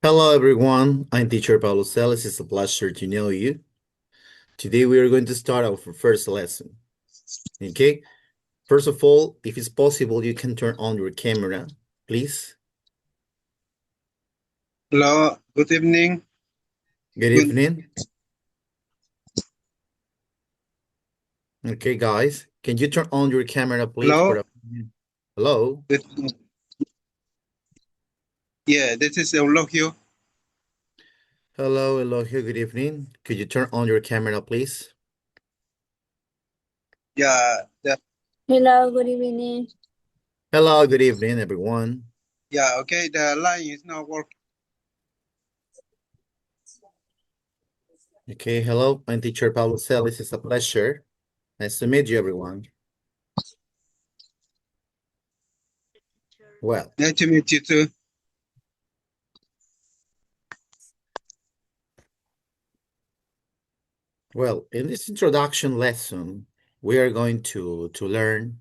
Hello everyone, I'm teacher Paulo Celis. It's a pleasure to know you. Today we are going to start our first lesson. Okay? First of all, if it's possible, you can turn on your camera, please. Hello, good evening. Good Good, evening. Okay, guys, can you turn on your camera, please? hello. Hello? Good- yeah, this is Eulogio. Hello, here. Good evening. Could you turn on your camera, please? Yeah, Hello, good evening. Hello, good evening, everyone. okay. The line is not working. Okay, hello, I'm teacher Paulo Celis. It's a pleasure. Nice to meet you, everyone. Well, Nice to meet you too. in this introduction lesson, we are going to learn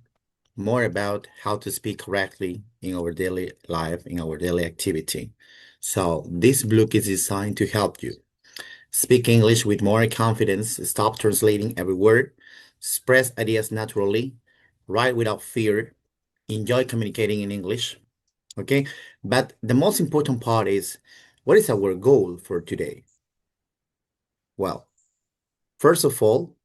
more about how to speak correctly in our daily life, in our daily activity. So this book is designed to help you speak English with more confidence, stop translating every word, express ideas naturally, write without fear, enjoy communicating in English. Okay, but the most important part is, what is our goal for today? Well, first of all,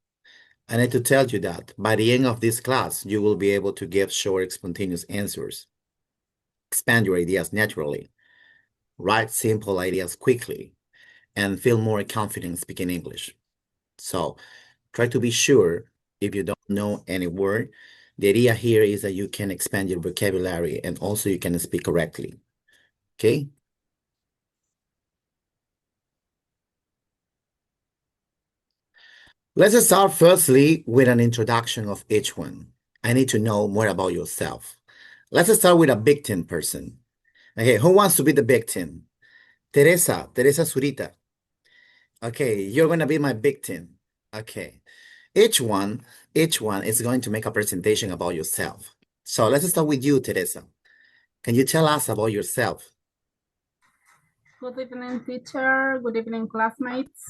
I need to tell you that by the end of this class, you will be able to give short, spontaneous answers, expand your ideas naturally, write simple ideas quickly, and feel more confident speaking English. So try to be sure if you don't know any word. The idea here is that you can expand your vocabulary and also you can speak correctly. Okay? Let's start firstly with an introduction of each one. I need to know more about yourself. Let's start with a victim person. Okay, who wants to be the victim? Teresa Zurita. Okay, you're gonna be my victim. Okay. Each one, each one is going to make a presentation about yourself. So let's start with you, Teresa. Can you tell us about yourself? Good evening, teacher. Good evening, classmates.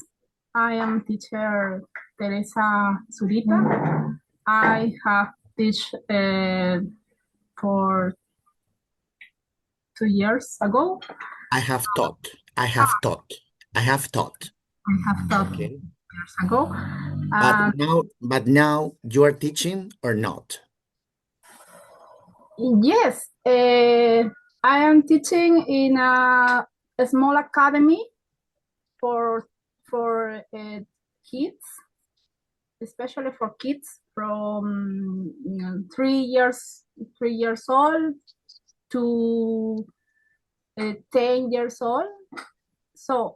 I am teacher Teresa Zurita. I have teach for 2 years ago. I have taught. I have taught. I have taught. I have taught Okay. years ago. But now you are teaching or not? Yes, I am teaching in a small academy for kids, especially for kids from 3 years old to 10 years old. So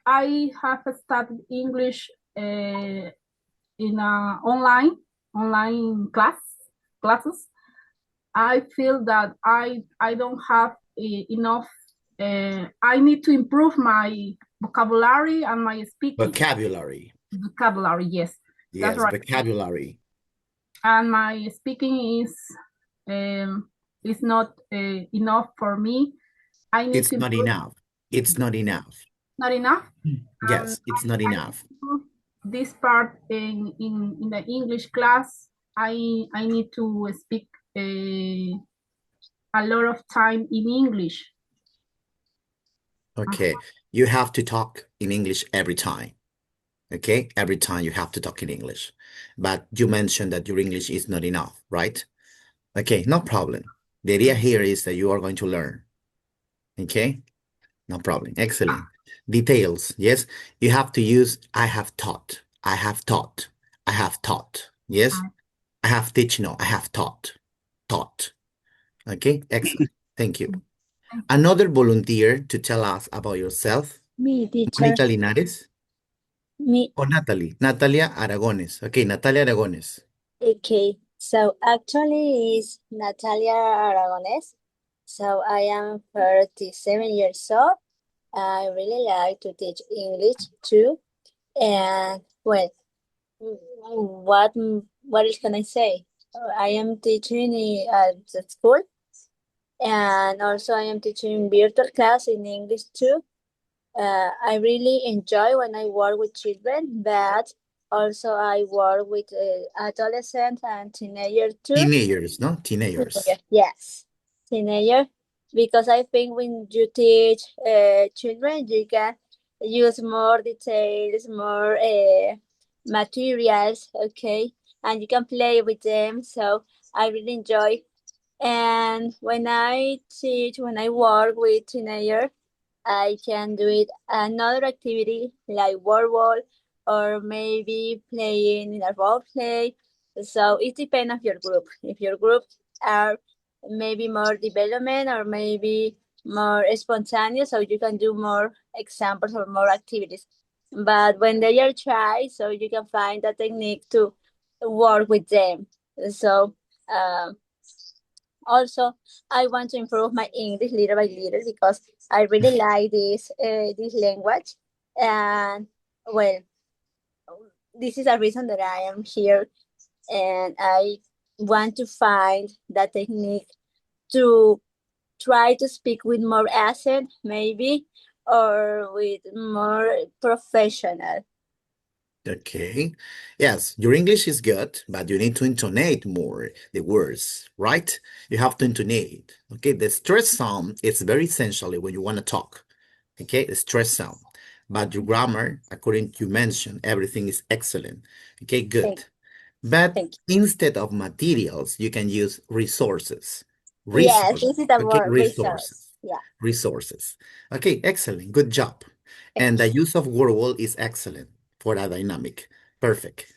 I have studied English in online classes. I feel that I don't have enough. I need to improve my vocabulary and my speaking. Vocabulary. Vocabulary, yes, that's Yes, right. vocabulary. And my speaking is not enough for me. I need It's to not improve. enough. It's not enough. Not enough. Yes, it's not I enough. improve this part in the English class. I need to speak a lot of time in English. Okay, you have to talk in English every time. Okay, every time you have to talk in English. But you mentioned that your English is not enough, right? Okay, no problem. The idea here is that you are going to learn. Okay, no problem. Excellent. Details. Yes, you have to use I have taught. I have taught. I have taught. Yes, I have teach. No, I have taught. Taught. Okay, excellent. Thank you. Another volunteer to tell us about yourself, Me, teacher. Mónica Linares Me. or Natalie. Natalia Aragones. Okay, Natalia Aragones. Okay. So actually is Natalia Aragones. So I am 37 years old. I really like to teach English too. And well, what else can I say? I am teaching at the school And also I am teaching virtual class in English too. I really enjoy when I work with children, but also I work with adolescents and teenagers too. Teenagers, no? Teenagers. Yes, teenager. Because I think when you teach children, you can use more details, more materials, okay, and you can play with them. So I really enjoy. And when I teach, when I work with teenagers, I can do it another activity like word wall or maybe playing in a role play. So it depends on your group. If your group are maybe more development or maybe more spontaneous, so you can do more examples or more activities. But when they are shy, so you can find a technique to work with them. So um, also, I want to improve my English little by little because I really like this language, and well, this is a reason that I am here, and I want to find that technique to try to speak with more accent, maybe, or with more professional. Okay. Yes, your English is good, but you need to intonate more the words, right? You have to intonate. Okay, the stress sound is very essentially when you want to talk. Okay, the stress sound. But your grammar, according to you mentioned, everything is excellent. Okay, Thank, good. But thank instead of materials, you can use resources. you. Yes, Resources. this is the Okay, word resource. resources. Yeah, Resources. Okay, excellent. Good job. thank And the you. use of word wall is excellent for a dynamic. Perfect.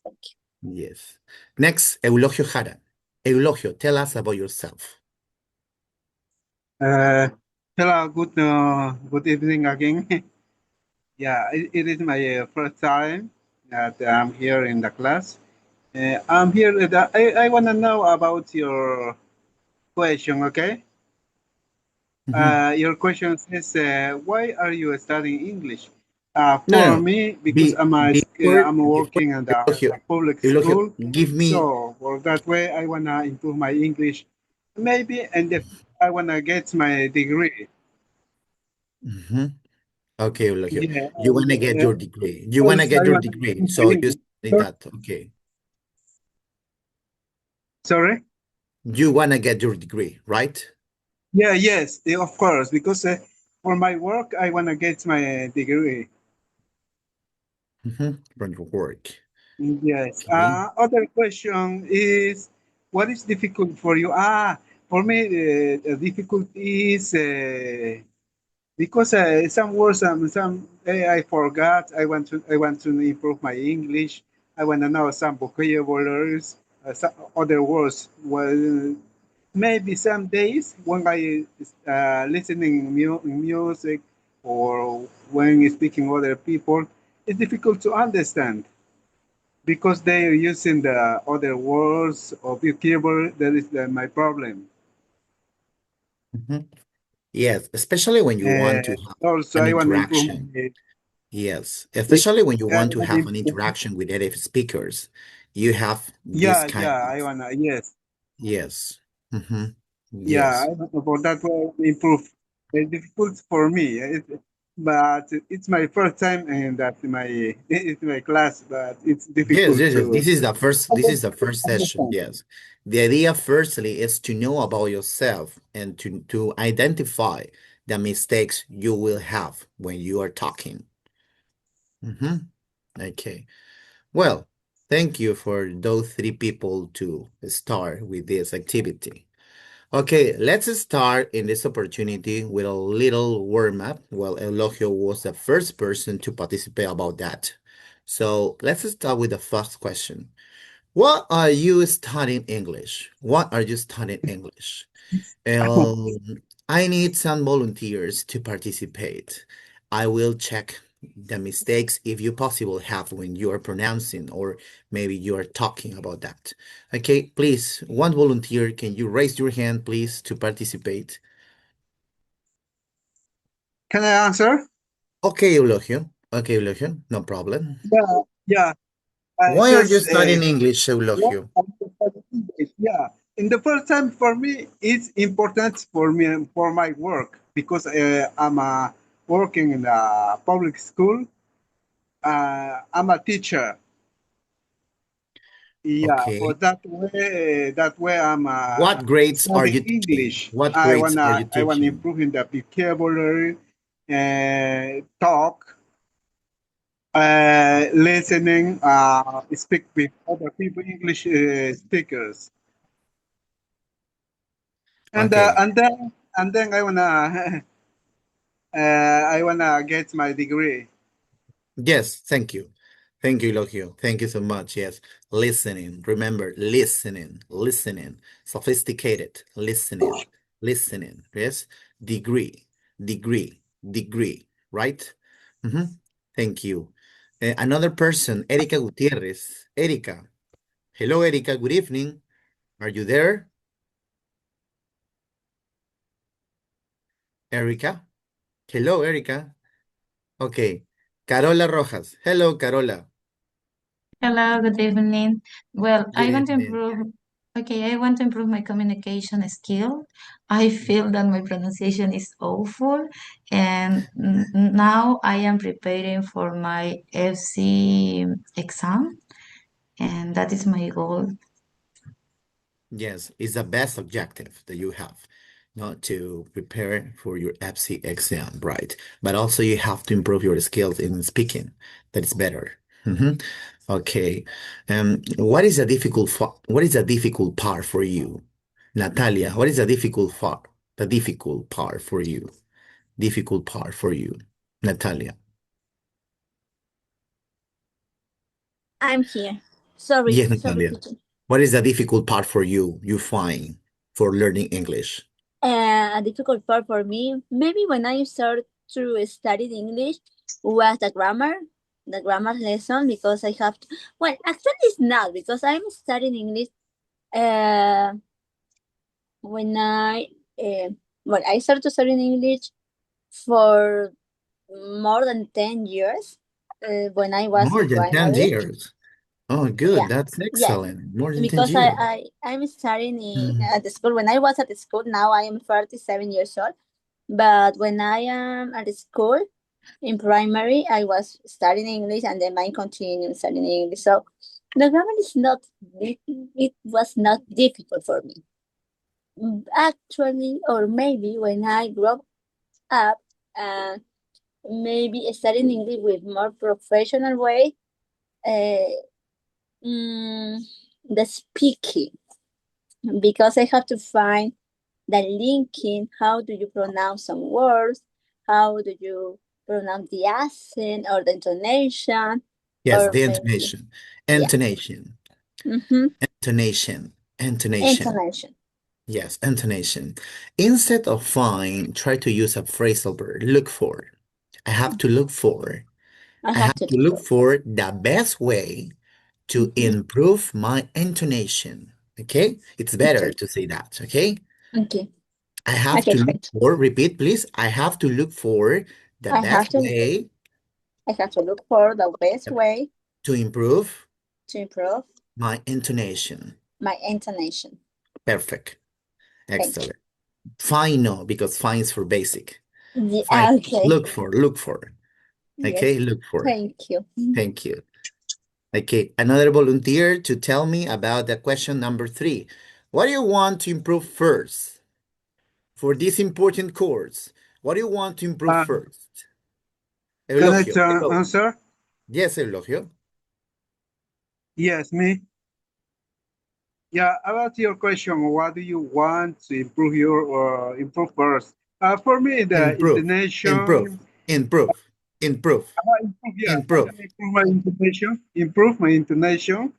Thank you. Yes. Next, Eulogio Jara. Eulogio, tell us about yourself. Hello, good evening again. Yeah, it is my first time that I'm here in the class. I'm here. I want to know about your question. Okay. Mhm. Your question says, why are you studying English? No, For no. me, because Be, before, I'm before working in the Eulogio, public Eulogio, school, give me. so for that way, I wanna improve my English, maybe, and if I wanna get my degree. Mhm. Okay, Eulogio. Yeah, You and want to get your degree. You want to also get I your wanna degree. improve my So you English. study that. Okay. Sorry? You want to get your degree, right? Yeah, yes, of course, because for my work, I wanna get my degree. From your work. Yes. Okay. Other question is, what is difficult for you? For me, the difficulty is because some words, some I forgot. I want to improve my English. I want to know some vocabularies, some other words. Well, maybe some days when I listening music or when speaking other people, it's difficult to understand because they are using the other words or vocabulary. That is my problem. Mhm. Yes, especially when you want to have Also, an I want to improve interaction. my. Yes, especially when you I want to want have to an improve- interaction with native speakers. You have this yeah, kind yeah. of, I wanna yes, yes. hmm yeah. Yes. I want for that way I improve. It's difficult for me, but it's my first time and that's my it's my class, but it's Yes, difficult yes, yes. to This is the first session. understand. Yes. The idea firstly is to know about yourself and to identify the mistakes you will have when you are talking. hmm Okay. Well, thank you for those three people to start with this activity. Okay, let's start in this opportunity with a little warm-up. Well, Eulogio was the first person to participate about that. So let's start with the first question. What are you studying English? What are you studying English? Um, I need some volunteers to participate. I will check the mistakes if you possible have when you are pronouncing or maybe you are talking about that. Okay, please, one volunteer, can you raise your hand, please, to participate? Can I answer? Okay, Eulogio. Okay, Eulogio, no problem. Yeah, yeah. Why are you Just studying English, what Eulogio? yeah. in the first time for me, it's important for me for my work because I'm working in a public school. I'm a teacher. Yeah, for Okay. that way I'm What grades are studying you teaching? English. What grades are you I wanna teaching? improve in the vocabulary, talk, listening, speak with other people, English speakers, Okay. and then I wanna get my degree. Yes, thank you. Thank you, Logio. Thank you so much. Yes. Listening. Remember, listening, listening. Sophisticated listening, listening. Yes. Degree, degree, degree. Right? Mhm. Thank you. Another person, Erika Gutierrez. Erika. Hello, Erika. Good evening. Are you there? Erika? Hello, Erika. Okay. Carola Rojas. Hello, Carola. Hello, good evening. Well, Good I want to evening. improve, okay, I want to improve my communication skill. I feel that my pronunciation is awful, and now I am preparing for my FC exam, and that is my goal. Yes, it's the best objective that you have, not to prepare for your FC exam, right? But also you have to improve your skills in speaking. That is better. Mhm. Okay. What is the difficult part for you? Natalia, what is the difficult part? The difficult part for you. Difficult part for you. Natalia. I'm here. Sorry, Yes, sorry, Natalia. teacher. What is the difficult part for you, you find, for learning English? A difficult part for me, maybe when I started to study English, was the grammar lesson, because I have to. Well, actually, it's not because I'm studying English. Uh, when uh, I started to study English for more than 10 years. When I was More in than 10 primary, years. Oh, yeah, good. That's yes, excellent. More than 10 because years. I'm studying Mm. at the school. When I was at the school, now I am 37 years old. But when I am at the school in primary, I was studying English, and then I continued studying English. So the grammar is not, it was not difficult for me. Actually, or maybe when I grow up, uh, maybe studying English with more professional way, uh, mm, the speaking, because I have to find the linking. How do you pronounce some words? How do you pronounce the accent or the intonation? Yes, Or the maybe, intonation. yeah. Intonation. Mm-hmm. Intonation. Intonation. Intonation. Yes, intonation. Instead of find, try to use a phrasal verb. Look for. I have to look for. I I have have to to look look for. for the best way to Mm-hmm. improve my intonation. Okay? It's better Okay. to say that. Okay? Okay. I have Okay, to look great. for, repeat, please. I have to look for the I have best to way I have to look for the best way to improve to improve my intonation. my intonation. Perfect. Thank Excellent. Fine, no, because fine is for basic. you. Fine. Okay. Look for, look for. Yes. Okay, look for. Thank you. Thank you. Okay, another volunteer to tell me about the question number 3. What do you want to improve first for this important course? What do you want to improve Uh, first? can I Eulogio, hello. answer? Yes, Eulogio. Yes, me. Yeah, about your question, what do you want to improve your improve first? For me, the Improve, improve, intonation. improve, improve, Yeah, I improve. can improve my intonation,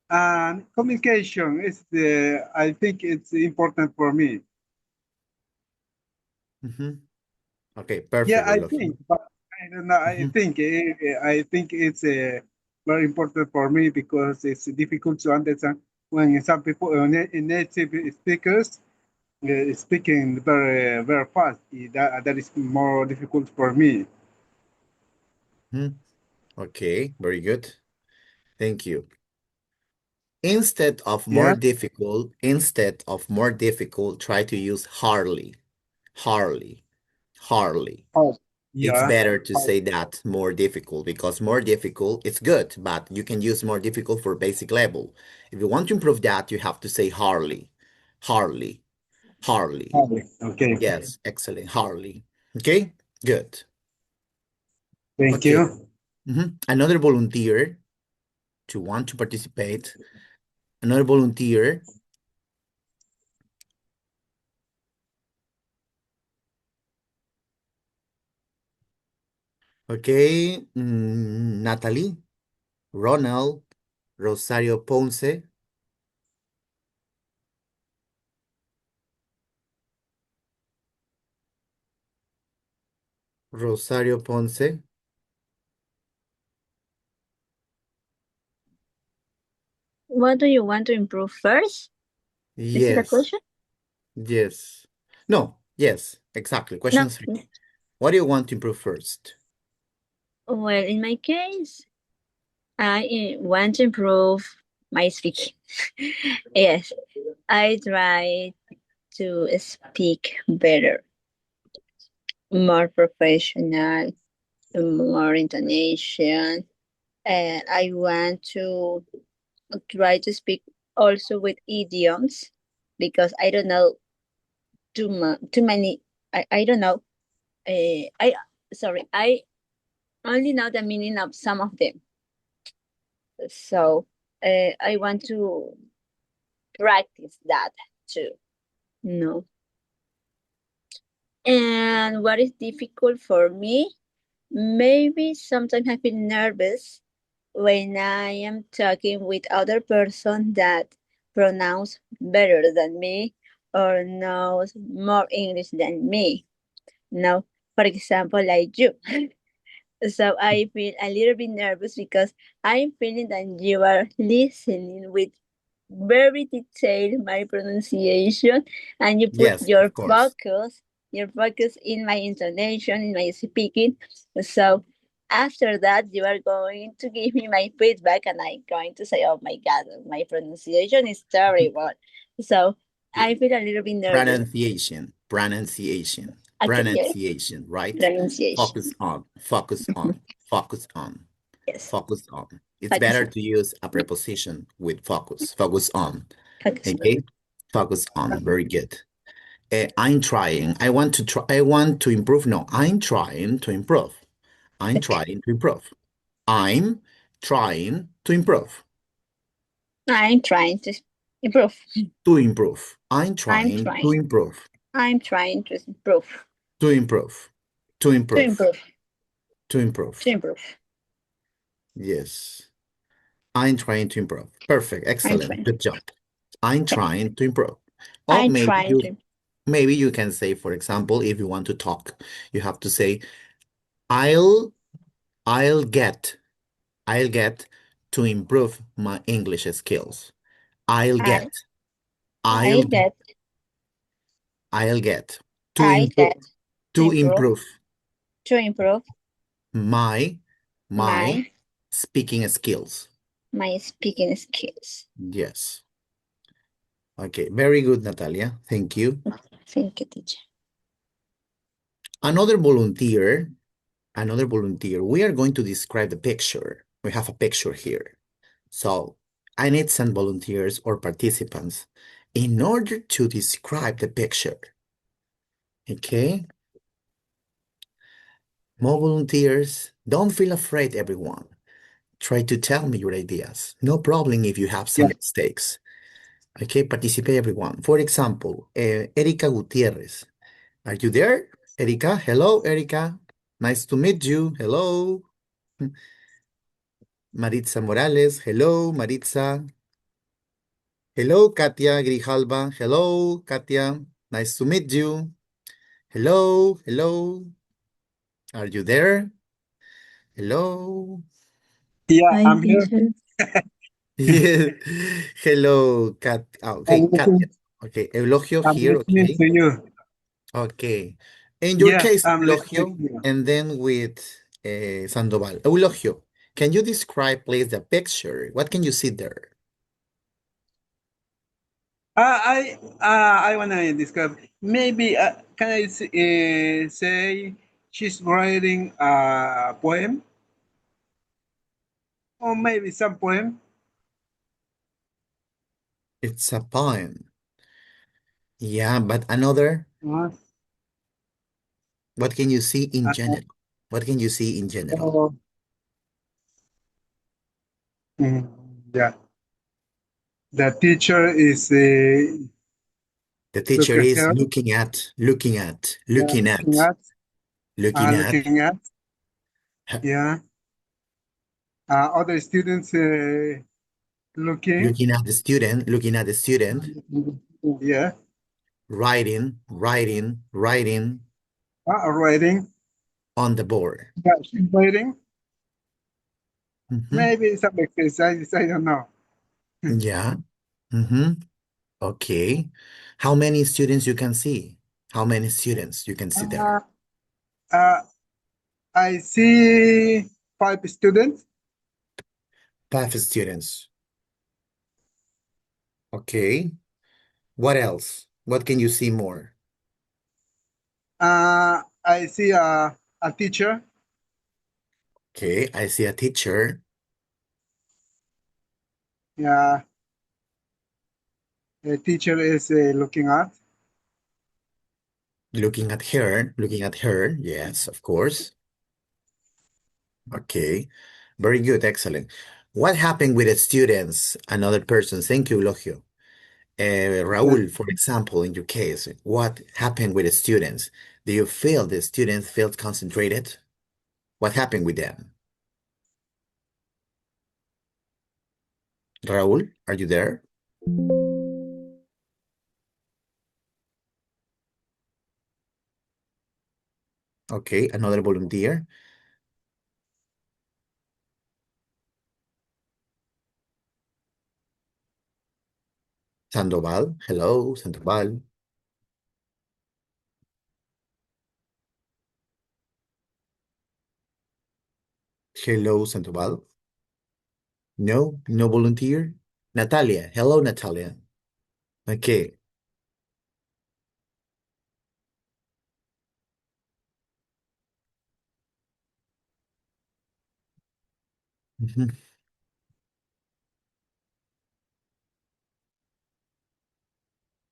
and communication is the. I think it's important for me. Mhm. Okay, Yeah, perfect, I Eulogio. think, but I don't know. Mhm. I think it's very important for me because it's difficult to understand when some people, native speakers, speaking very fast. That is more difficult for me. Mhm. Okay, very good. Thank you. Instead of more Yeah. difficult, try to use hardly, hardly, hardly. Oh, It's yeah. better to Oh, say that more difficult because more difficult is good, but you can use more difficult for basic level. If you want to improve that, you have to say hardly, hardly, hardly. oh, okay. Yes, excellent, hardly. Okay, good. Thank Okay. you. Another volunteer to want to participate. Another volunteer. Okay, Natalie, Ronald, Rosario Ponce. Rosario Ponce. What do you want to improve first? This is the Yes, question? yes. No, yes, exactly. No. Question 3. What do you want to improve first? Well, in my case, I want to improve my speaking. Yes, I try to speak better, more professional, more intonation, and I want to try to speak also with idioms because I don't know too many. I don't know. I sorry. I only know the meaning of some of them. So I want to practice that too. No. And what is difficult for me? Maybe sometimes I feel nervous when I am talking with other person that pronounce better than me or knows more English than me. No, for example, like you. So I feel a little bit nervous because I'm feeling that you are listening with very detailed my pronunciation and you put Yes, of course. your focus in my intonation, in my speaking. So after that you are going to give me my feedback and I'm going to say, oh my god, my pronunciation is terrible. So I feel a little bit nervous. Pronunciation, pronunciation, Okay, yeah, pronunciation, right? pronunciation. Focus on, focus on, focus on, Yes. focus on. It's Focus better on. to use a preposition with focus, focus on. Focus on. Okay? Focus on. Very good. I'm trying. I want to improve. No, I'm trying to improve. I'm Okay. trying to improve. I'm trying to improve. I'm trying to improve. To improve. I'm I'm trying to trying. improve. I'm trying to improve. To improve. To To improve. improve. To To improve. improve. Yes. I'm trying to improve. Perfect. I'm Excellent. trying. Good job. I'm Thank you. trying to improve. Or I'm trying to. maybe you can say, for example, if you want to talk, you have to say, I'll I'll get I'll get to improve my English skills. I'll I. get I'll I get get. I'll get to I improve get to to improve. improve To improve my my my speaking skills. my speaking skills. Yes. Okay, very good, Natalia. Thank you. Thank you, teacher. Another volunteer, another volunteer. We are going to describe the picture. We have a picture here. So I need some volunteers or participants in order to describe the picture. Okay? More volunteers. Don't feel afraid, everyone. Try to tell me your ideas. No problem if you have Yeah. some mistakes. Okay, participate, everyone. For example, Erika Gutierrez. Are you there? Erika? Hello, Erika. Nice to meet you. Hello. Maritza Morales. Hello, Maritza. Hello, Katia Grijalba. Hello, Katia. Nice to meet you. Hello, hello. Are you there? Hello. Yeah, Hi, I'm here. teacher. Yeah. Hello, Kat. Okay, I'm Katia. listening. Okay, Eulogio I'm here. listening Okay. to you. Okay. In your Yes, case, I'm listening Eulogio, to you. and then with Sandoval. Eulogio, can you describe, please, the picture? What can you see there? I wanna describe. Maybe can I say she's writing a poem or maybe some poem? It's a poem. Yeah, but another, Uh, what can you see in uh, general? What can you see in general? oh, mm, yeah. The teacher is The teacher look at is her, looking at, looking at, looking looking at, at, looking at, looking at. Yeah. Other students looking. looking at the student, looking at the student, Yeah. writing, writing, writing Writing. on the board. Yeah, she's writing. Mhm. Maybe some exercises. I don't know. Yeah. Hmm. Okay. How many students you can see? How many students you can see Uh, there? uh, I see 5 students. 5 students. Okay. What else? What can you see more? I see a teacher. Okay, I see a teacher Yeah, the teacher is looking at. looking at her, looking at her. Yes, of course. Okay. Very good. Excellent. What happened with the students? Another person. Thank you, Logio. Yeah. Raúl, for example, in your case, what happened with the students? Do you feel the students felt concentrated? What happened with them? Raúl, are you there? Okay, another volunteer. Sandoval. Hello, Sandoval. Hello, Sandoval. No, no volunteer. Natalia. Hello, Natalia. Okay. Mhm,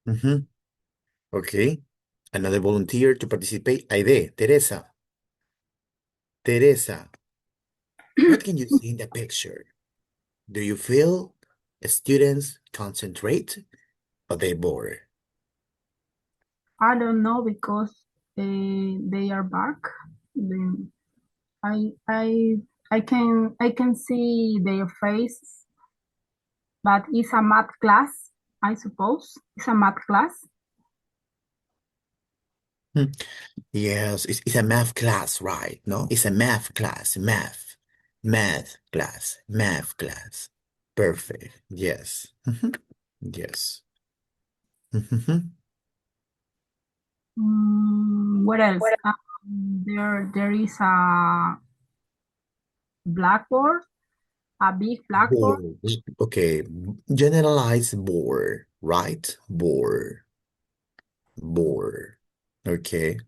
mhm. Okay. Another volunteer to participate. Aide, Teresa. Teresa, what can you see in the picture? Do you feel students concentrate or they bored? I don't know because they are back. Then I I can see their face, but it's a math class, I suppose. It's a math class. Hmm. Yes, it's a math class, right? No, it's a math class, math class, math class. Perfect. Yes. Mhm. Yes. Mhm. What else? There is a blackboard, a big blackboard. Bored. Okay. Generalize bored, right? Bored. Bored. Okay.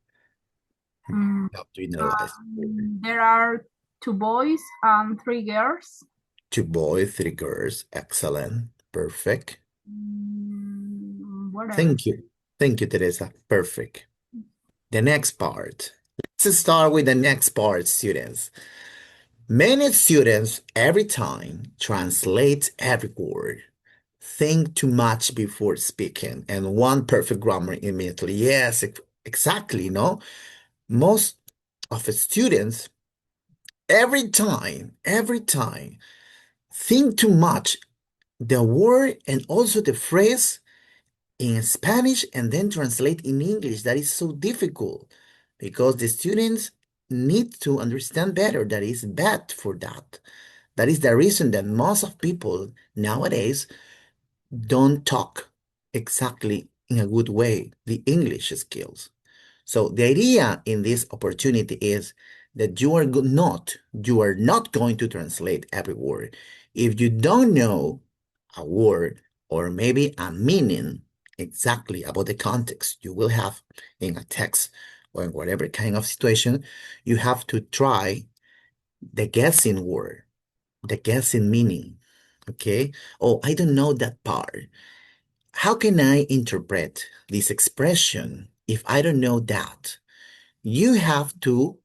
Mm, How to generalize bored? there are 2 boys and 3 girls. 2 boys, 3 girls. Excellent. Perfect. What else? Thank you. Thank you, Teresa. Perfect. The next part. Let's start with the next part, students. Many students every time translate every word, think too much before speaking, and want perfect grammar immediately. Yes, exactly, no? Most of the students every time, think too much the word and also the phrase in Spanish and then translate in English. That is so difficult because the students need to understand better. That is bad for that. That is the reason that most of people nowadays don't talk exactly in a good way the English skills. So the idea in this opportunity is that you are not going to translate every word. If you don't know a word or maybe a meaning, exactly about the context you will have in a text or in whatever kind of situation. You have to try the guessing word, the guessing meaning. Okay? Oh, I don't know that part. How can I interpret this expression if I don't know that? You have to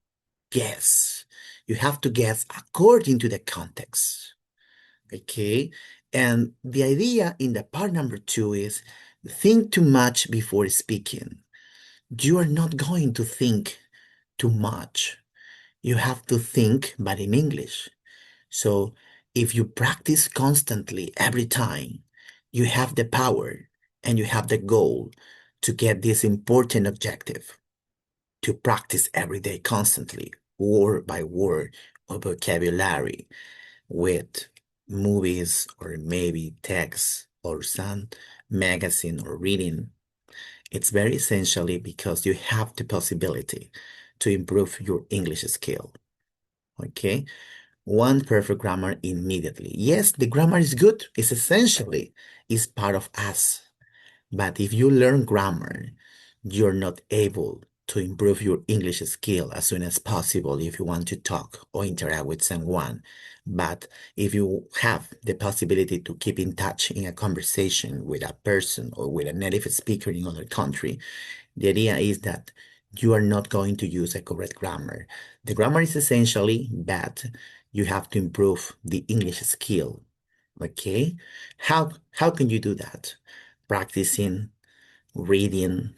guess. You have to guess according to the context. Okay? And the idea in the part number 2 is think too much before speaking. You are not going to think too much. You have to think, but in English. So if you practice constantly every time, you have the power and you have the goal to get this important objective to practice every day constantly, word by word, or vocabulary with movies or maybe text or some magazine or reading. It's very essentially because you have the possibility to improve your English skill. Okay? One perfect grammar immediately. Yes, the grammar is good. It's essentially is part of us. But if you learn grammar, you're not able to improve your English skill as soon as possible if you want to talk or interact with someone. But if you have the possibility to keep in touch in a conversation with a person or with a native speaker in another country, the idea is that you are not going to use a correct grammar. The grammar is essentially that you have to improve the English skill. Okay? How can you do that? Practicing, reading,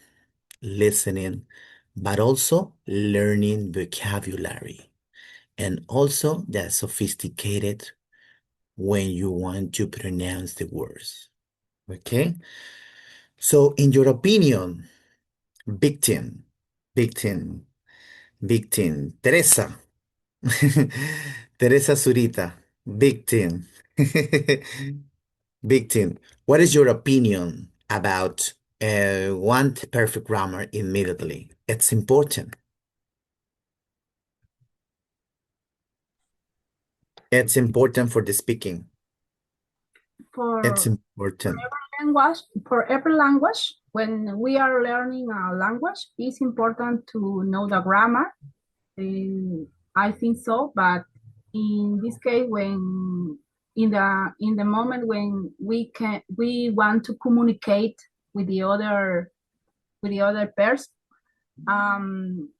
listening, but also learning vocabulary and also the sophisticated when you want to pronounce the words. Okay? So in your opinion, victim, victim, victim, Teresa, Teresa Zurita, victim, victim. What is your opinion about one perfect grammar immediately? It's important. It's important for the speaking. It's For important. every language, when we are learning a language, it's important to know the grammar. I think so, but in this case, when in the moment when we want to communicate with the other person, um,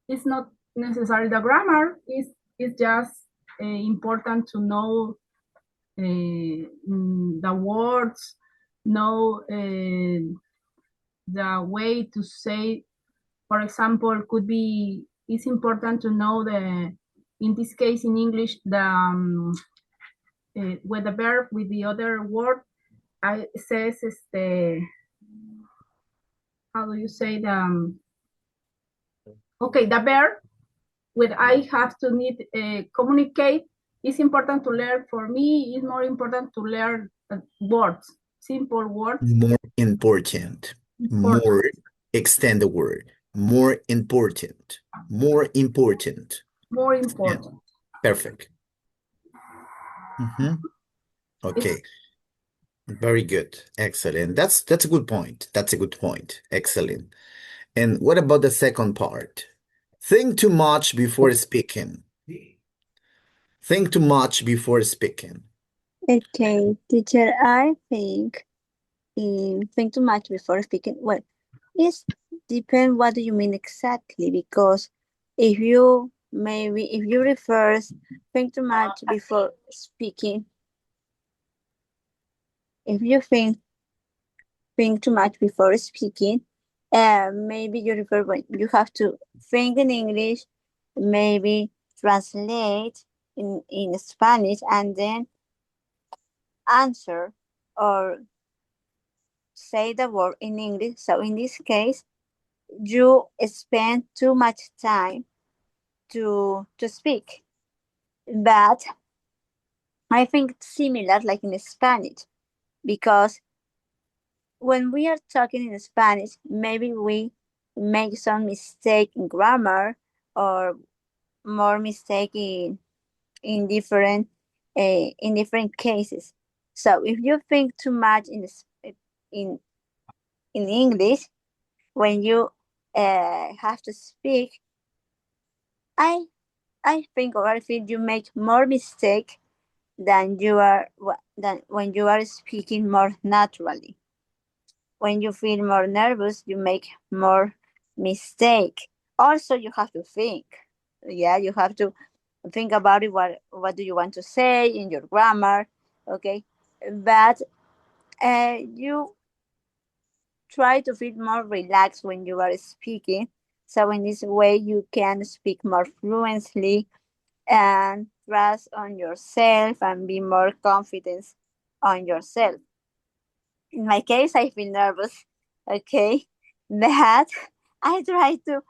it's not necessarily the grammar. It's just important to know the words, know the way to say. For example, could be it's important to know in this case in English, with the verb with the other word. I says how do you say okay, the verb with I have to need communicate. It's important to learn. For me, it's more important to learn words, simple words. More important. Important, More, extend the word. More important. More important. more Yeah, important. perfect. Mhm. It's Okay, very good. Excellent. That's a good point. That's a good point. Excellent. And what about the second part? Think too much before speaking. Think too much before speaking. Okay, teacher, I think too much before speaking. Well, it depends what do you mean exactly, because if you refer think too much before speaking, if you think too much before speaking, maybe you refer when you have to think in English, maybe translate in Spanish and then answer or say the word in English. So in this case, you spend too much time to speak. But I think it's similar like in Spanish, because when we are talking in Spanish, maybe we make some mistake in grammar or more mistake in different cases. So if you think too much in in English, when you have to speak, I I think or I feel you make more mistake than when you are speaking more naturally. When you feel more nervous, you make more mistake. Also, you have to think. Yeah, you have to think about it. What do you want to say in your grammar? Okay, but you try to feel more relaxed when you are speaking. So in this way, you can speak more fluently and trust on yourself and be more confident on yourself. In my case, I feel nervous, okay, but I try to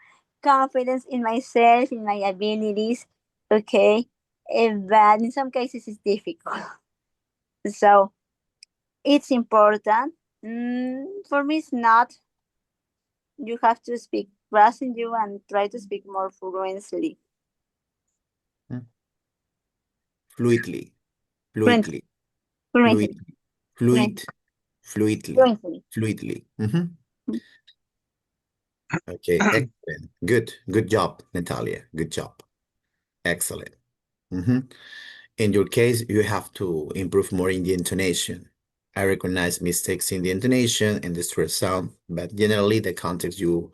confidence in myself, in my abilities, okay, but in some cases it's difficult. So it's important. For me, it's not. You have to speak, trust in you, and try to speak more fluently. Mm. Fluidly, Fluently, fluidly, fluently, fluid, fluid, fluently, fluidly, fluently. fluidly. Okay, excellent. Good job, Natalia. Good job. Excellent. hmm In your case, you have to improve more in the intonation. I recognize mistakes in the intonation and the stress sound, but generally the context you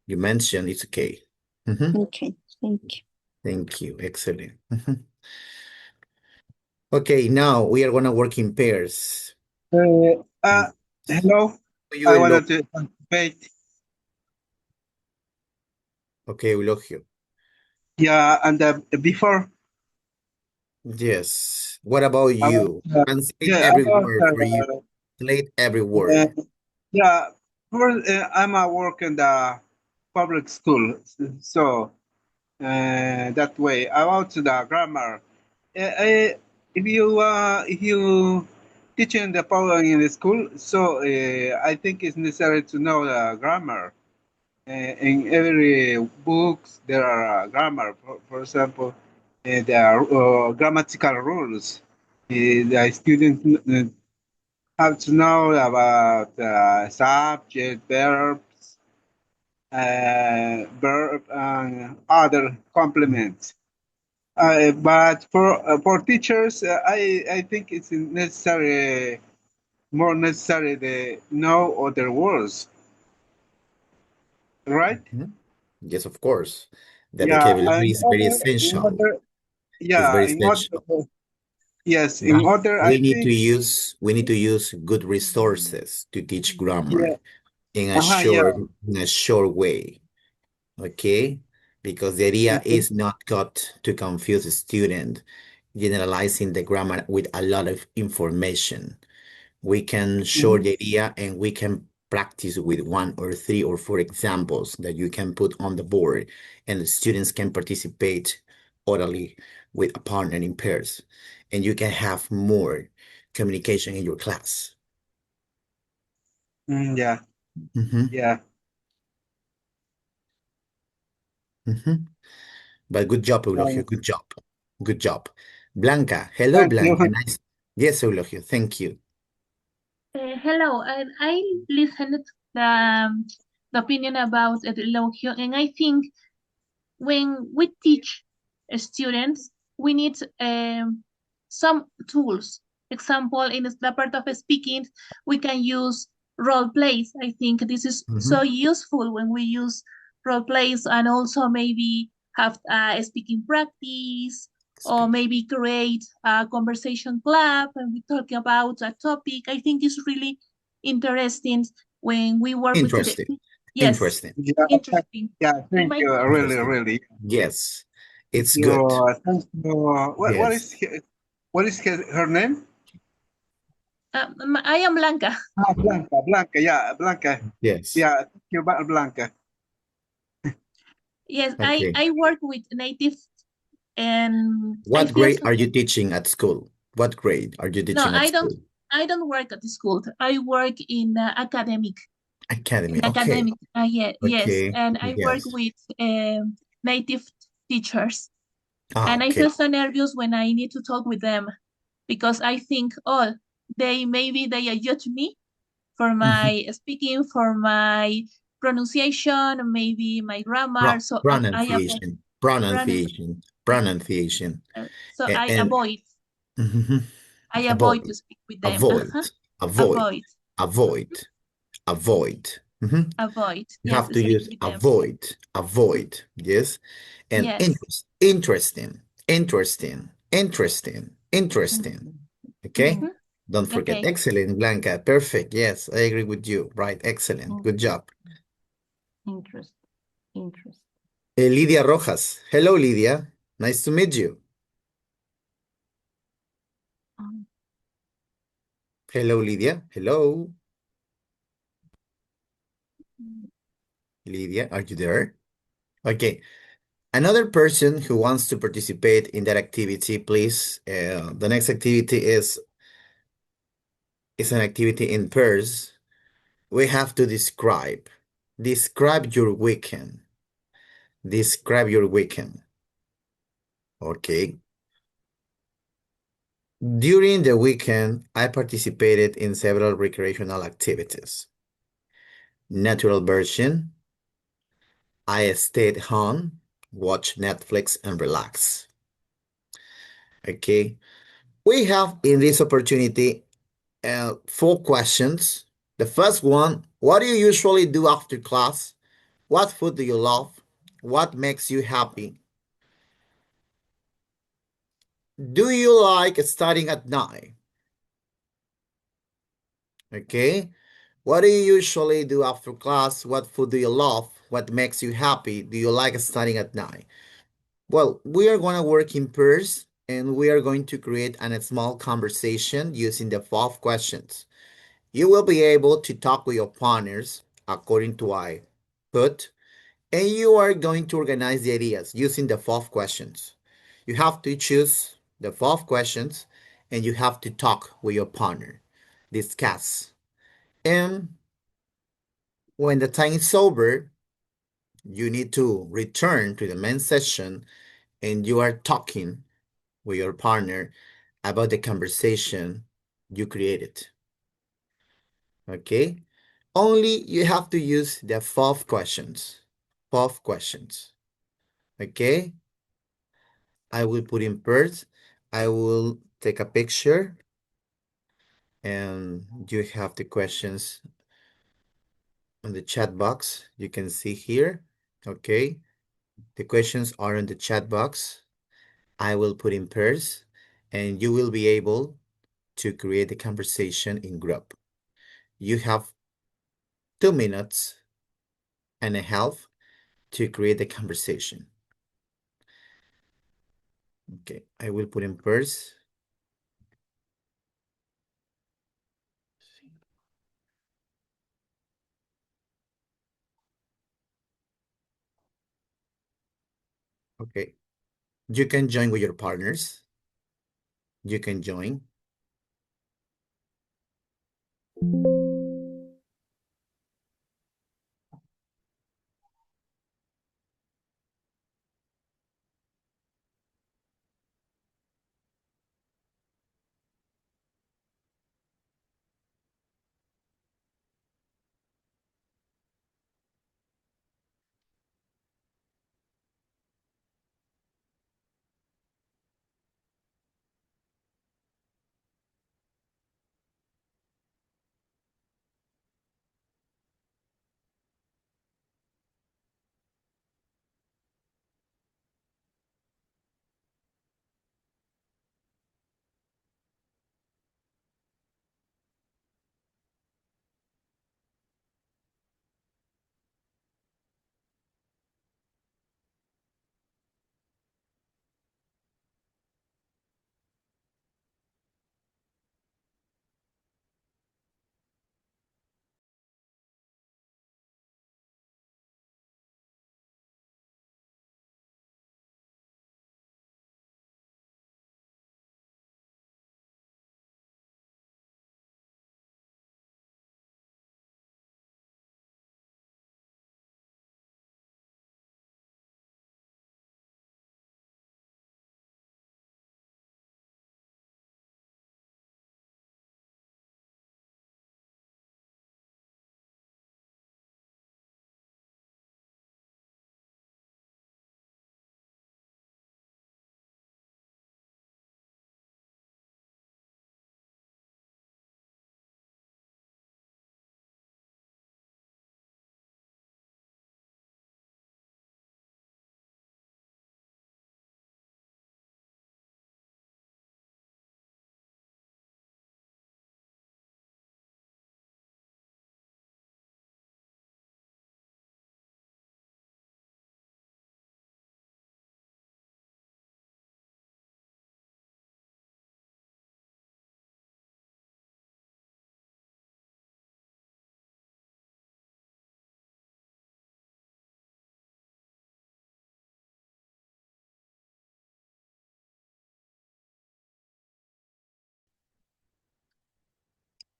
mentioned is okay. hmm Okay, thank you. Thank you. Excellent. Okay, now we are gonna work in pairs. Uh, uh, And hello. you, I Eulogio. wanted to participate. Okay, Eulogio. Yeah, and before Yes. What about about you? Translate yeah every about word for you. Translate every uh, word. yeah. First, I'm a work in the public school, so that way about the grammar. If you teaching the following in the school, so I think it's necessary to know the grammar. In every books there are grammar. For example, there are grammatical rules. The students have to know about subject, verb, and other complements. But for teachers, I think it's necessary, more necessary to know other words, right? Mhm. Yes, of course. The Yeah, vocabulary and is very in essential. other, It's yeah, very in other, essential. yes, in But other, I think, we need to use good resources to teach grammar yeah, yeah, in a short way. Okay? Because the idea okay. is not got to confuse the student generalizing the grammar with a lot of information. We can show Mhm. the idea and we can practice with one or three or four examples that you can put on the board, and the students can participate orally with a partner in pairs, and you can have more communication in your class. Yeah, hmm yeah. hmm But good job, Eulogio. Uh, Good job. Good job. Blanca. Hello, thank you. Blanca. Nice. Yes, Eulogio. Thank you. Hello, and I listened the opinion about Elogio, and I think when we teach students, we need some tools. Example, in the part of speaking, we can use role plays. I think this is hmm so useful when we use role plays, and also maybe have a speaking practice, or Speak. maybe create a conversation club and we talk about a topic. I think it's really interesting when we work with the, Interesting. yes, Interesting. Yeah, interesting. yeah. In Thank my you. Really, Interesting. really. Yes, Thank it's you. good. Thank you. Yes. What is her name? I am Blanca. Blanca. Blanca. Yeah, Blanca. Yes. Yeah. Thank you, Blanca. Yes, Okay. I work with native and I What feel grade so, are you teaching at school? What grade are you no, teaching at school? I don't work at the school. I work in Academy. Okay. academic. Yeah, yes, Okay. and I work Yes. with native teachers, Ah, and I okay. feel so nervous when I need to talk with them because I think, oh, they maybe they judge me, for Mhm. my speaking, for my pronunciation, maybe my grammar. So I avoid Pronunciation, pronun- pronunciation, pronunciation, so I and avoid. mhm. I avoid Avoid, to speak with them. avoid, avoid, Avoid, avoid, avoid. Mhm. avoid. You Yes, have to speak use with them. avoid, avoid, yes, and Yes. interesting, interesting, interesting, interesting. Okay, Mm-hmm. don't forget. Okay. Excellent, Blanca. Perfect. Yes, I agree with you. Right. Excellent. Good job. Interest. Interest. Lydia Rojas. Hello, Lydia. Nice to meet you. Um, Hello, Lydia. Hello, Lydia. Are you there? Okay. Another person who wants to participate in that activity, please. The next activity is an activity in pairs. We have to describe. Describe your weekend. Describe your weekend. Okay. During the weekend, I participated in several recreational activities. Natural version, I stayed home, watched Netflix, and relax. Okay. We have in this opportunity four questions. The first one, what do you usually do after class? What food do you love? What makes you happy? Do you like studying at night? Okay. What do you usually do after class? What food do you love? What makes you happy? Do you like studying at night? Well, we are going to work in pairs and we are going to create a small conversation using the five questions. You will be able to talk with your partners according to I put, and you are going to organize the ideas using the five questions. You have to choose the five questions and you have to talk with your partner, discuss. And when the time is over, you need to return to the main session and you are talking with your partner about the conversation you created. Okay? Only you have to use the five questions. Five questions. Okay? I will put in pairs. I will take a picture and you have the questions on the chat box. You can see here. Okay? The questions are in the chat box. I will put in pairs and you will be able to create a conversation in group. You have 2 minutes and a half to create a conversation. Okay, I will put in pairs. Okay, you can join with your partners. You can join.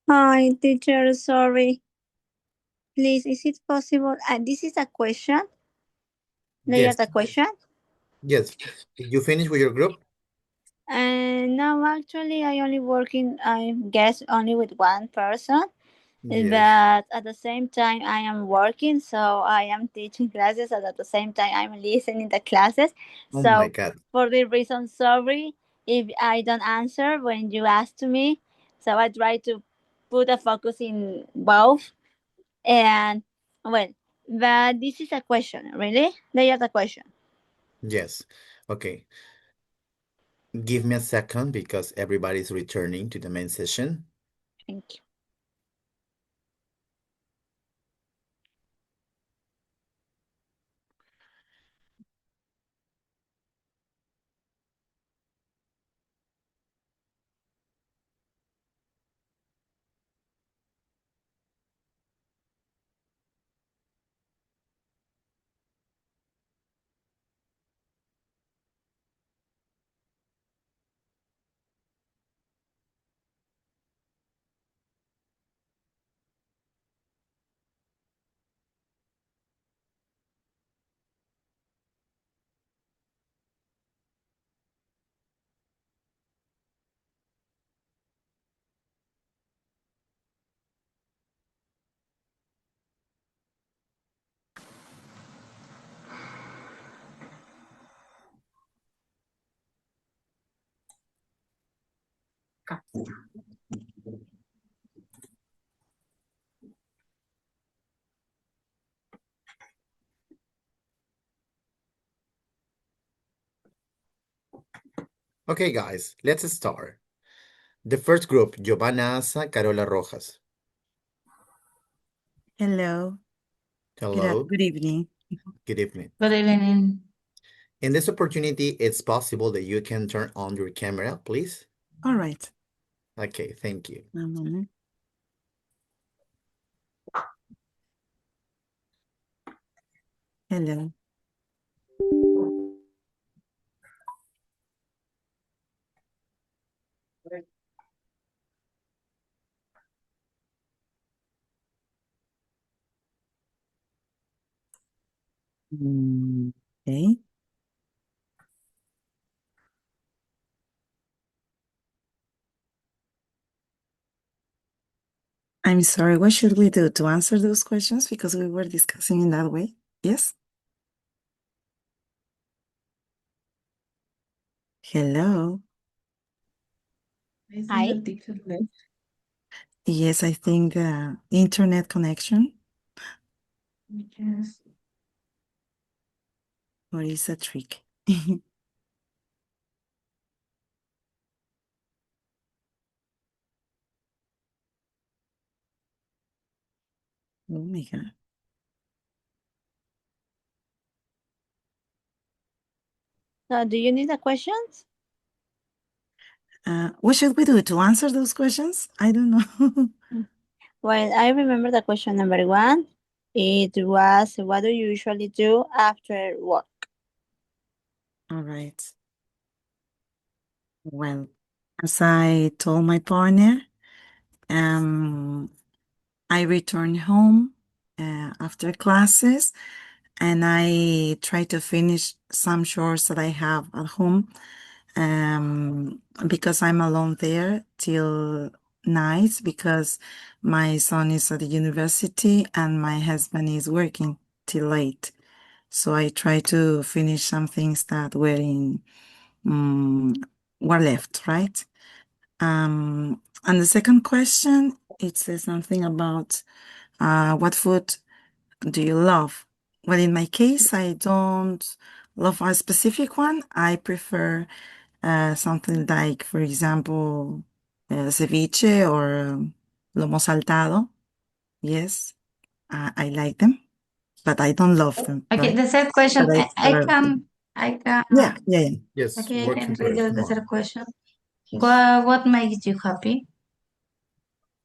Hi, teacher, sorry. Please, is it possible? This is a question. Yes, There's a question. yes. Did you finish with your group? And no, actually, I only working, I guess, only with one person. Yes. But at the same time, I am working, so I am teaching classes, and at the same time, I'm listening to classes. Oh my So God. for the reason, sorry if I don't answer when you ask to me. So I try to put a focus in both. And well, but this is a question, really? There is a question. Yes. Okay. Give me a second because everybody's returning to the main session. Thank you. Okay, guys, let's start. The first group, Giovanna Asa, Carola Rojas. Hello. Hello, Good evening. good evening. Good evening. In this opportunity, it's possible that you can turn on your camera, please. All right. Okay, thank you. One moment. Hello. Okay. I'm sorry, what should we do to answer those questions? Because we were discussing in that way. Yes? Hello. Hi. Yes, I think internet connection Yes. or is a trick. Oh my God. So do you need the questions? What should we do to answer those questions? I don't know. Well, I remember the question number one. It was, what do you usually do after work? All right. Well, as I told my partner, I return home after classes and I try to finish some chores that I have at home because I'm alone there till night because my son is at the university and my husband is working till late. So I try to finish some things that were left, right? And the second question, it says something about what food do you love? Well, in my case, I don't love a specific one. I prefer something like, for example, ceviche or lomo saltado. Yes, I like them, but I don't love them, Okay, right? the third question, But I I serve them. can, I can, Yeah, yeah, yeah. Yes, okay, I work can in read progress. you Come the on. third question. What makes you happy?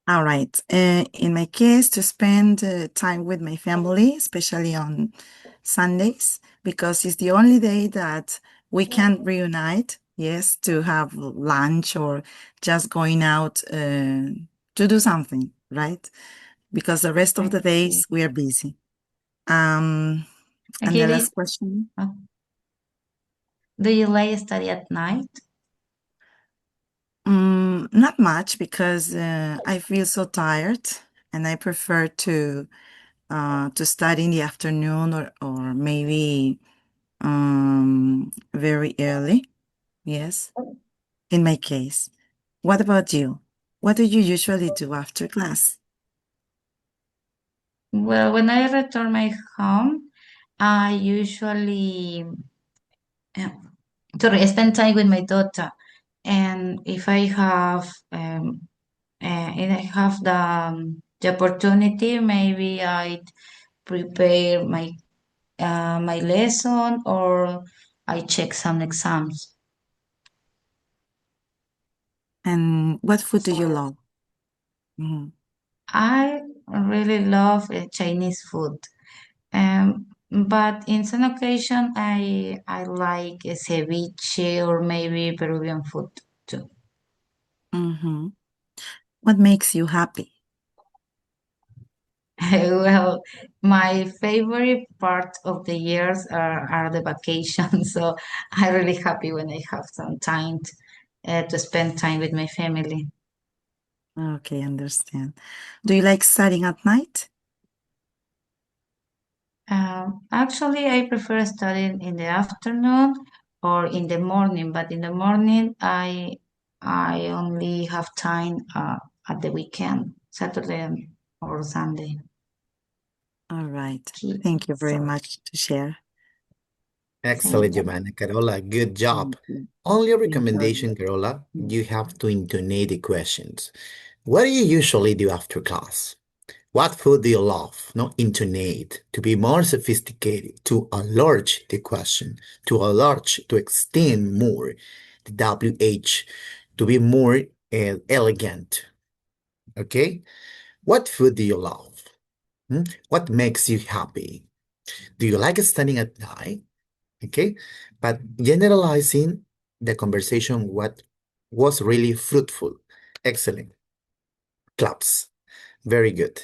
All right. In my case, to spend time with my family, especially on Sundays, because it's the only day that we can reunite. Yes, to have lunch or just going out do something, right? Because the rest of the days we are busy. And Okay, the last question. Do you like study at night? Not much because I feel so tired and I prefer to study in the afternoon or maybe very early. Yes, in my case. What about you? What do you usually do after class? Well, when I return my home, I usually spend time with my daughter. And if I have the opportunity, maybe I prepare my lesson or I check some exams. And what food do you love? Mhm. I really love Chinese food. But in some occasion, I like ceviche or maybe Peruvian food too. Mhm. What makes you happy? Well, my favorite part of the years are the vacations. So I'm really happy when I have some time to spend time with my family. Okay, understand. Do you like studying at night? Actually, I prefer studying in the afternoon or in the morning, but in the morning, I only have time at the weekend, Saturday or Sunday. All right. Okay, Thank you very so much to share. Excellent, thank you. Giovanna. Carola, good job. Thank you. Only a Thank you. recommendation, Carola, you have to intonate the questions. What do you usually do after class? What food do you love? Not intonate, to be more sophisticated, to enlarge the question, to extend more the WH, to be more elegant. Okay? What food do you love? What makes you happy? Do you like studying at night? Okay? But generalizing the conversation, what was really fruitful. Excellent. Claps. Very good.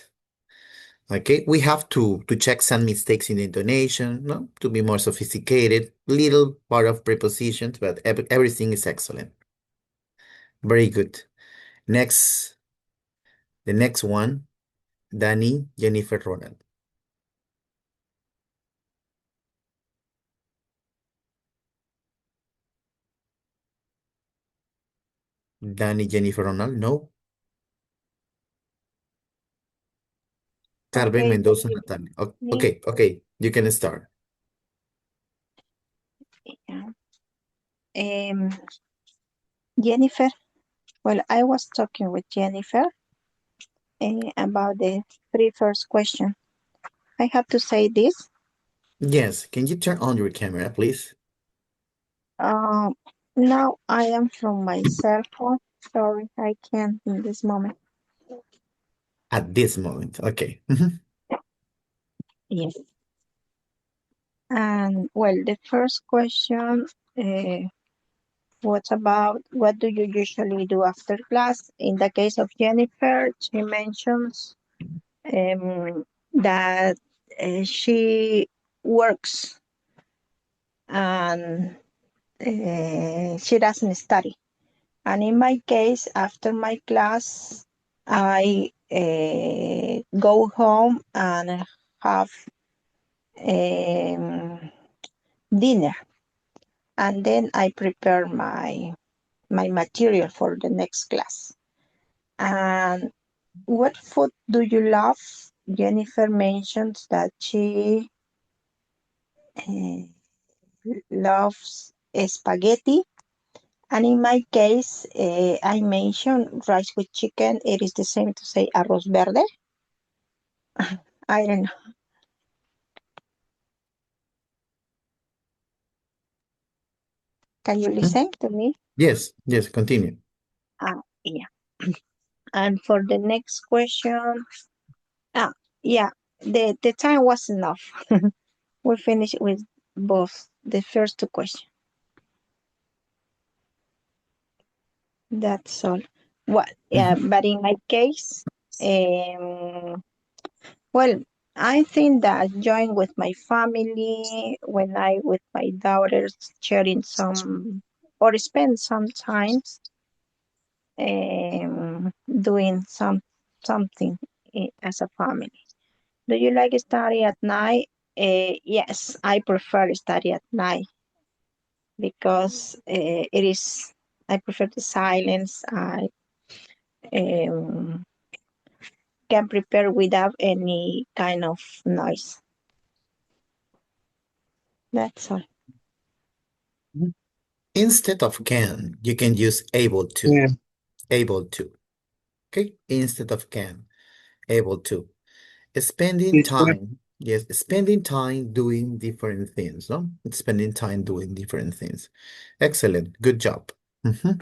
Okay, we have to check some mistakes in the intonation, no, to be more sophisticated. Little part of prepositions, but everything is excellent. Very good. Next, the next one, Danny Jennifer Ronald. Danny Jennifer Ronald, no. Carmen Okay, Mendoza thank Natalia. you. Okay, okay, you can start. Yeah. Jennifer, well, I was talking with Jennifer about the three first question. I have to say this. Yes, can you turn on your camera, please? Um, Now I am from my cell phone. Sorry, I can't in this moment. At this moment, okay. Mhm. Yes. And well, the first question was about what do you usually do after class? In the case of Jennifer, she mentions that she works and she doesn't study. And in my case, after my class, I go home and have dinner, and then I prepare my material for the next class. And what food do you love? Jennifer mentions that she loves spaghetti. And in my case, I mentioned rice with chicken. It is the same to say arroz verde. I don't know. Can you listen to me? Yes, yes, continue. Yeah. And for the next question, yeah, the time was enough. We finished with both the first two questions. That's all. Well, yeah, Mhm. but in my case, um, well, I think that join with my family when I with my daughters sharing some or spend some times doing something as a family. Do you like study at night? Yes, I prefer study at night because it is. I prefer the silence. I um, can prepare without any kind of noise. That's all. Instead of can, you can use able to. Yeah. Able to. Okay? Instead of can, able to. Spending Teacher, time, yes, spending time doing different things, no? Spending time doing different things. Excellent. Good job. Mhm.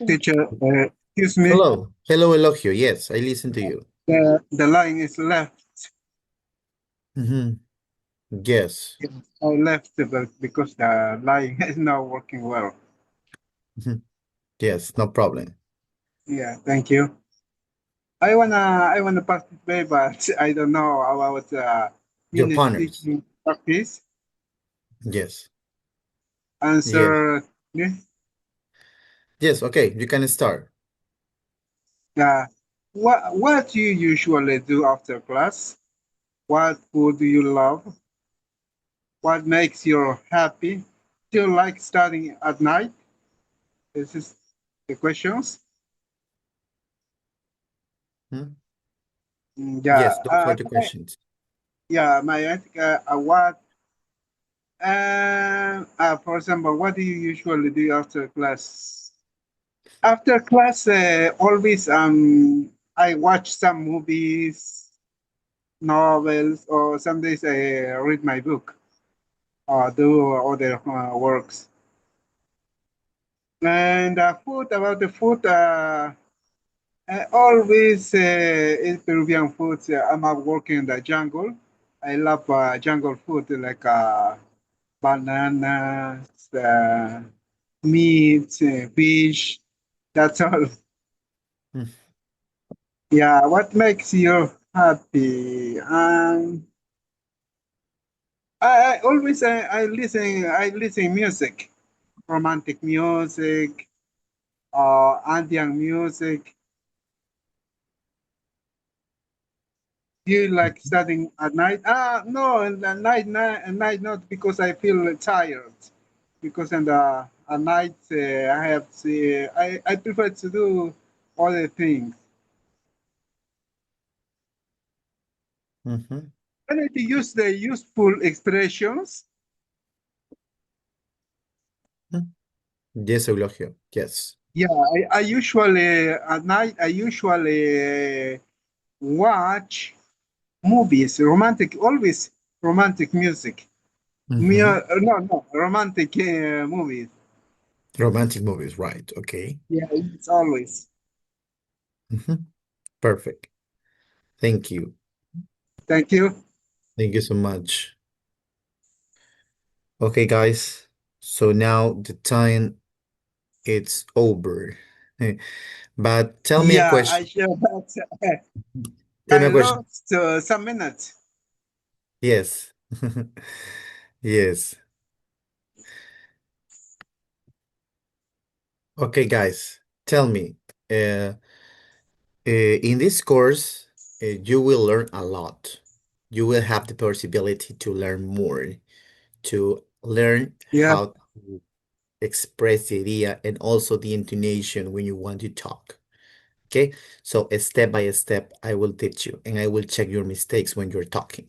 teacher, excuse me. Hello. Hello, Elogio. Yes, I listen to you. The line is left. Mhm. Yes. I left because the line is not working well. Mhm. Yes, no problem. Yeah, thank you. I wanna participate, but I don't know about Your minute partners. speaking practice. Yes. Yes. Answer. Yeah. Yes, okay, you can start. What you usually do after class? What food do you love? What makes you happy? Do you like studying at night? This is the questions. Hmm? Yeah. Yes, those are the questions. Yeah. My what? For example, what do you usually do after class? After class, always I watch some movies, novels, or some days I read my book or do other works. And food about the food, I always eat Peruvian food. I'm working in the jungle. I love jungle food like bananas, meat, fish. That's all. Hmm. Yeah, what makes you happy? I always I listen music, romantic music, Andean music. Do you like studying at night? No, at night not because I feel tired. Because in the at night I have to, I prefer to do other things. Mhm. I need to use the useful expressions. Hmm. Yes, Eulogio. Yes. Yeah, I usually at night I usually watch movies, romantic, always romantic music. Hmm. No, romantic movies. Romantic movies, right. Okay. Yeah, it's always. Hmm. Perfect. Thank you. Thank you. Thank you so much. Okay, guys. So now the time it's over. But tell me a Yeah, I question. share that. Tell me I a question. lost some minutes. Yes. Yes. Okay, guys. Tell me. Uh, in this course, you will learn a lot. You will have the possibility to learn more, to learn Yeah. how to express the idea and also the intonation when you want to talk. Okay, so step by step, I will teach you and I will check your mistakes when you're talking.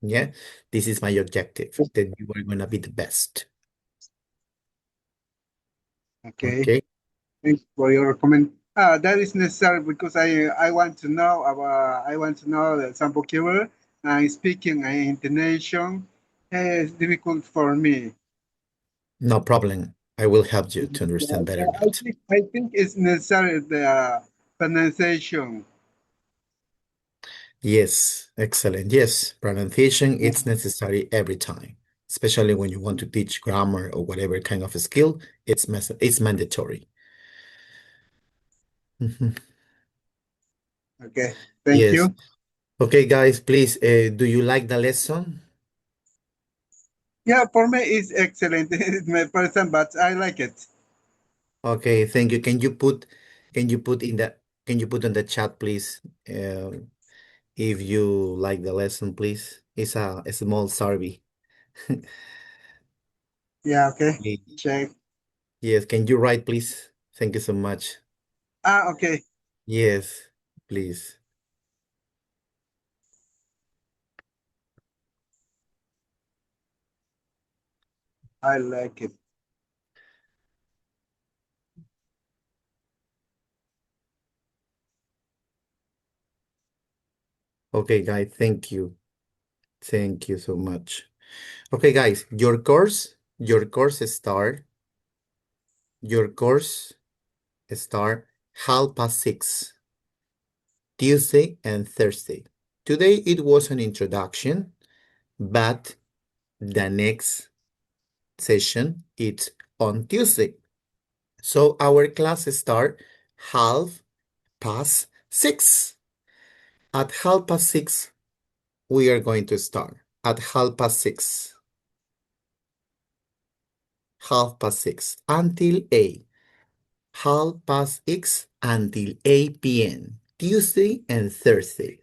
Yeah, this is my objective, that you are gonna be the best. Okay. Okay, Thanks for your comment. That is necessary because I want to know about I want to know that some vocabulary and speaking and intonation is difficult for me. no problem. I will help you to understand better I that. think I think it's necessary the pronunciation. Yes, excellent. Yes, pronunciation, it's necessary every time, especially when you want to teach grammar or whatever kind of a skill, it's mandatory. Mhm. Okay, thank Yes. you. Okay, guys, please, do you like the lesson? Yeah, for me it's excellent. It's my first time, but I like it. Okay, thank you. Can you put in the, can you put on the chat, please, if you like the lesson, please? It's a small survey. Yeah, okay. Ye- Check. Yes, can you write, please? Thank you so much. Okay. Yes, please. I like it. Okay, guys, thank you. Thank you so much. Okay, guys, your course start 6:30, Tuesday and Thursday. Today it was an introduction, but the next session it's on Tuesday. So our class start 6:30. At 6:30 we are going to start. At 6:30. 6:30 until 8. 6:30 until 8 p.m. Tuesday and Thursday.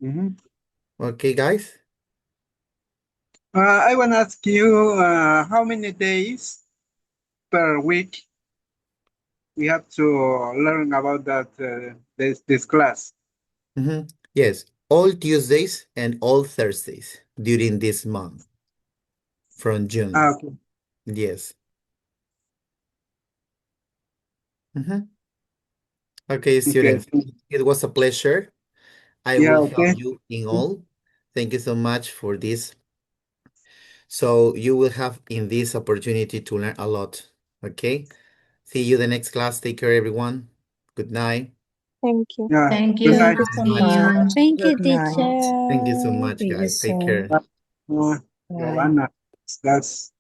Mhm. Okay, guys? I want to ask you how many days per week we have to learn about that this class. Yes, all Tuesdays and all Thursdays during this month from June. Okay. Yes. Mhm. Okay, Okay. students, it was a pleasure. I Yeah. will help Okay. you in all. Thank you so much for this. So you will have in this opportunity to learn a lot. Okay? See you the next class. Take care, everyone. Good night. Thank you. Yeah. Thank Good you. Thank night. you So so See much. you. much. Thank you, Good night. teacher. Thank you so much, See you guys. Take care. soon. Uh, Yeah. Joanna, that's